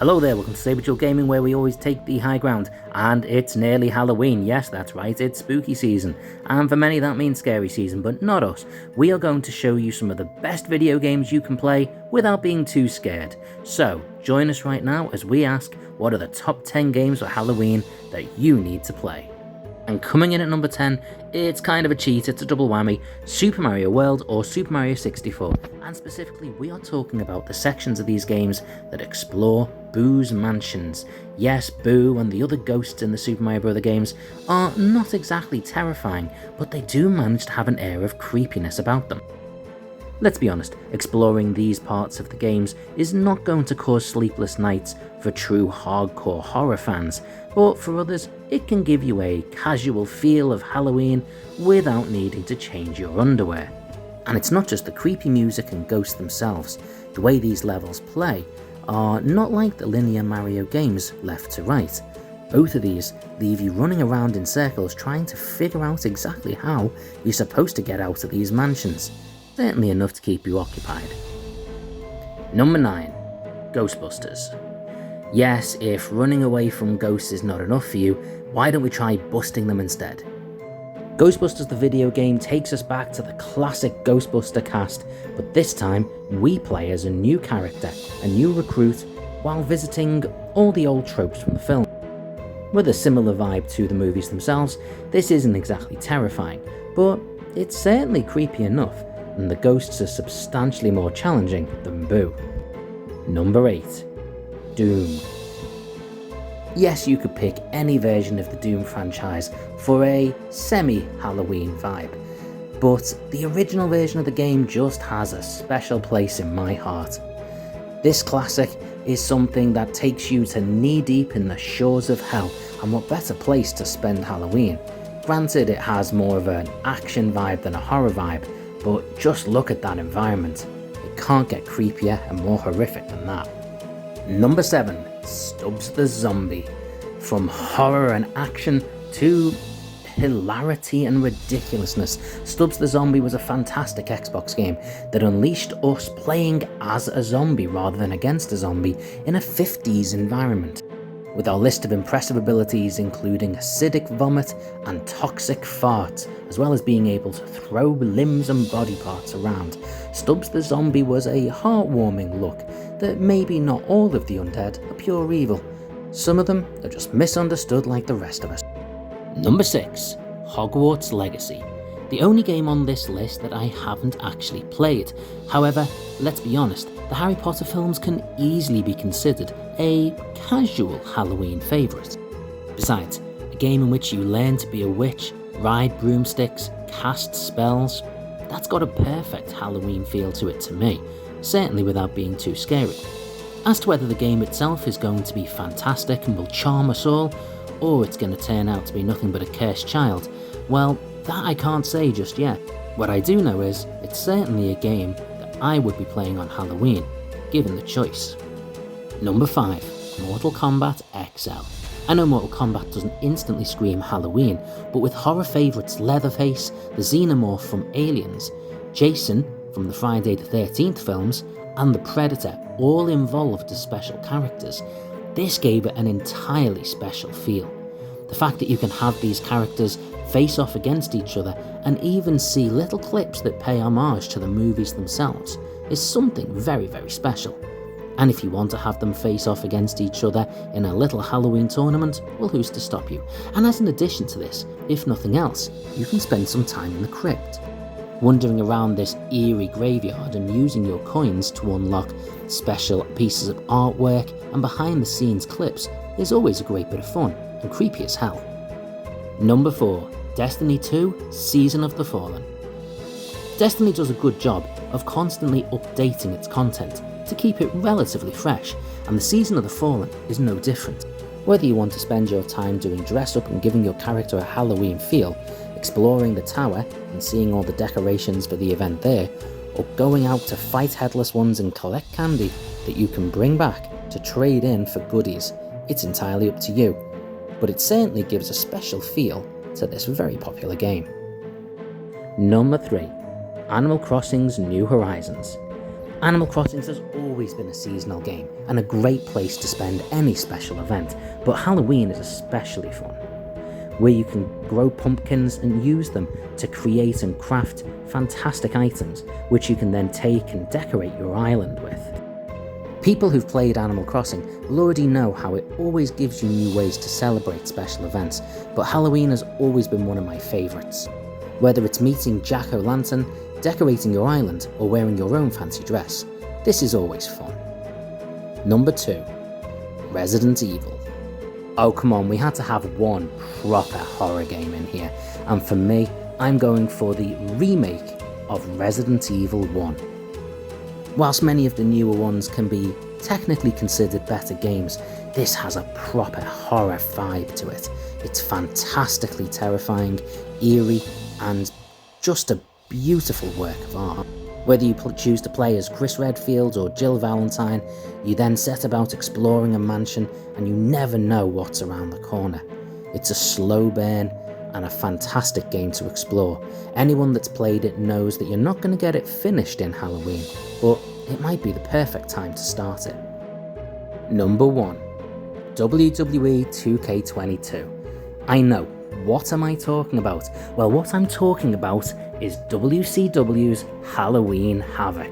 Hello there, welcome to saberduelgaming, where we always take the high ground, and it's nearly Halloween. Yes, that's right, it's spooky season, and for many that means scary season, but not us. We are going to show you some of the best video games you can play without being too scared. So, join us right now as we ask, what are the top 10 games for Halloween that you need to play? And coming in at number 10, it's kind of a cheat, it's a double whammy, Super Mario World or Super Mario 64. And specifically, we are talking about the sections of these games that explore Boo's mansions. Yes, Boo and the other ghosts in the Super Mario Bros. Games are not exactly terrifying, but they do manage to have an air of creepiness about them. Let's be honest, exploring these parts of the games is not going to cause sleepless nights for true hardcore horror fans, but for others, it can give you a casual feel of Halloween without needing to change your underwear. And it's not just the creepy music and ghosts themselves. The way these levels play are not like the linear Mario games left to right. Both of these leave you running around in circles trying to figure out exactly how you're supposed to get out of these mansions. Certainly enough to keep you occupied. Number 9. Ghostbusters. Yes, if running away from ghosts is not enough for you, why don't we try busting them instead? Ghostbusters the video game takes us back to the classic Ghostbuster cast, but this time we play as a new character, a new recruit, while visiting all the old tropes from the film. With a similar vibe to the movies themselves, this isn't exactly terrifying, but it's certainly creepy enough, and the ghosts are substantially more challenging than Boo. Number 8. Doom. Yes, you could pick any version of the Doom franchise for a semi-Halloween vibe, but the original version of the game just has a special place in my heart. This classic is something that takes you to knee-deep in the shores of hell, and what better place to spend Halloween? Granted, it has more of an action vibe than a horror vibe, but just look at that environment. It can't get creepier and more horrific than that. Number 7. Stubbs the Zombie. From horror and action to hilarity and ridiculousness, Stubbs the Zombie was a fantastic Xbox game that unleashed us playing as a zombie rather than against a zombie in a 50s environment. With our list of impressive abilities including acidic vomit and toxic fart, as well as being able to throw limbs and body parts around, Stubbs the Zombie was a heartwarming look that maybe not all of the undead are pure evil. Some of them are just misunderstood like the rest of us. Number 6. Hogwarts Legacy. The only game on this list that I haven't actually played. However, let's be honest, the Harry Potter films can easily be considered a casual Halloween favourite. Besides, a game in which you learn to be a witch, ride broomsticks, cast spells, that's got a perfect Halloween feel to it to me, certainly without being too scary. As to whether the game itself is going to be fantastic and will charm us all, or it's going to turn out to be nothing but a cursed child, well, that I can't say just yet. What I do know is, it's certainly a game that I would be playing on Halloween, given the choice. Number 5. Mortal Kombat XL. I know Mortal Kombat doesn't instantly scream Halloween, but with horror favourites Leatherface, the Xenomorph from Aliens, Jason from the Friday the 13th films, and the Predator all involved as special characters, this gave it an entirely special feel. The fact that you can have these characters face off against each other and even see little clips that pay homage to the movies themselves is something very, very special. And if you want to have them face off against each other in a little Halloween tournament, well, who's to stop you? And as an addition to this, if nothing else, you can spend some time in the crypt. Wandering around this eerie graveyard and using your coins to unlock special pieces of artwork and behind the scenes clips is always a great bit of fun and creepy as hell. Number 4. Destiny 2 Season of the Fallen. Destiny does a good job of constantly updating its content to keep it relatively fresh, and the Season of the Fallen is no different. Whether you want to spend your time doing dress up and giving your character a Halloween feel, exploring the tower and seeing all the decorations for the event there, or going out to fight headless ones and collect candy that you can bring back to trade in for goodies, it's entirely up to you, but it certainly gives a special feel to this very popular game. Number 3. Animal Crossing's New Horizons. Animal Crossing has always been a seasonal game and a great place to spend any special event, but Halloween is especially fun, where you can grow pumpkins and use them to create and craft fantastic items, which you can then take and decorate your island with. People who've played Animal Crossing will already know how it always gives you new ways to celebrate special events, but Halloween has always been one of my favourites. Whether it's meeting Jack-o'-lantern, decorating your island, or wearing your own fancy dress, this is always fun. Number 2. Resident Evil. Oh come on, we had to have one proper horror game in here, and for me, I'm going for the remake of Resident Evil 1. Whilst many of the newer ones can be technically considered better games, this has a proper horror vibe to it. It's fantastically terrifying, eerie, and just a beautiful work of art. Whether you choose to play as Chris Redfield or Jill Valentine, you then set about exploring a mansion and you never know what's around the corner. It's a slow burn and a fantastic game to explore. Anyone that's played it knows that you're not going to get it finished in Halloween, but it might be the perfect time to start it. Number 1. WWE 2K22. I know, what am I talking about? Well, what I'm talking about is WCW's Halloween Havoc,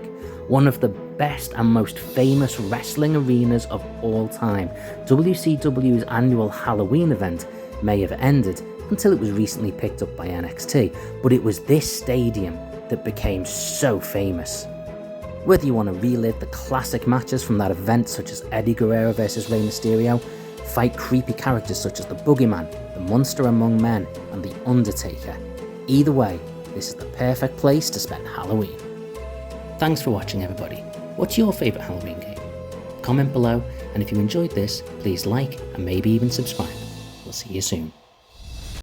one of the best and most famous wrestling arenas of all time. WCW's annual Halloween event may have ended until it was recently picked up by NXT, but it was this stadium that became so famous. Whether you want to relive the classic matches from that event, such as Eddie Guerrero vs Rey Mysterio, fight creepy characters such as the Boogeyman, the Monster Among Men, and the Undertaker, either way, this is the perfect place to spend Halloween. Thanks for watching, everybody. What's your favourite Halloween game? Comment below, and if you enjoyed this, please like and maybe even subscribe. We'll see you soon.